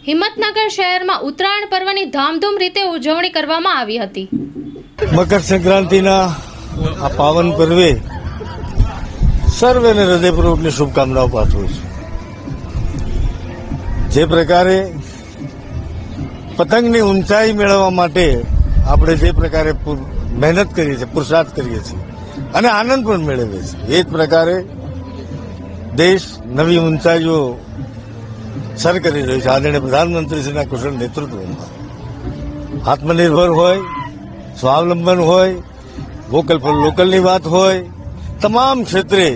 હિંમતનગર શહેરમાં ઉત્તરાયણ પર્વની ધામધૂમ રીતે ઉજવણી કરવામાં આવી હતી। મકર સંક્રાંતિના આ પાવન પર્વે સર્વેને હૃદયપૂર્વકની શુભકામનાઓ પાઠવું છું। જે પ્રકારે પતંગની ઊંચાઈ મેળવવા માટે આપણે જે પ્રકારે મહેનત કરીએ છીએ, પુરુષાર્થ કરીએ છીએ અને આનંદ પણ મેળવીએ છીએ, એ જ પ્રકારે દેશ નવી ઊંચાઈઓ સર કરી રહ્યું છે। આદરણીય પ્રધાનમંત્રીશ્રીના કુશળ નેતૃત્વમાં આત્મનિર્ભર હોય, સ્વાવલંબન હોય, વોકલ ફોર લોકલની વાત હોય, તમામ ક્ષેત્રે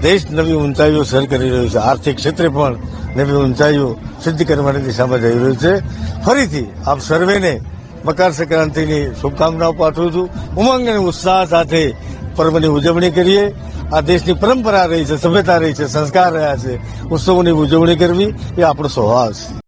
દેશ નવી ઊંચાઈઓ સર કરી રહ્યું છે। આર્થિક ક્ષેત્રે પણ નવી ઊંચાઈઓ સિદ્ધ કરવાની દિશામાં જઈ રહ્યું છે। ફરીથી આપ સર્વેને મકર સંક્રાંતિની શુભકામનાઓ પાઠવું છું। ઉમંગ અને ઉત્સાહ સાથે પર્વની ઉજવણી કરીએ। આ દેશની પરંપરા રહી છે, સભ્યતા રહી છે, સંસ્કાર રહ્યા છે। ઉત્સવોની ઉજવણી કરવી એ આપણો સ્વભાવ છે।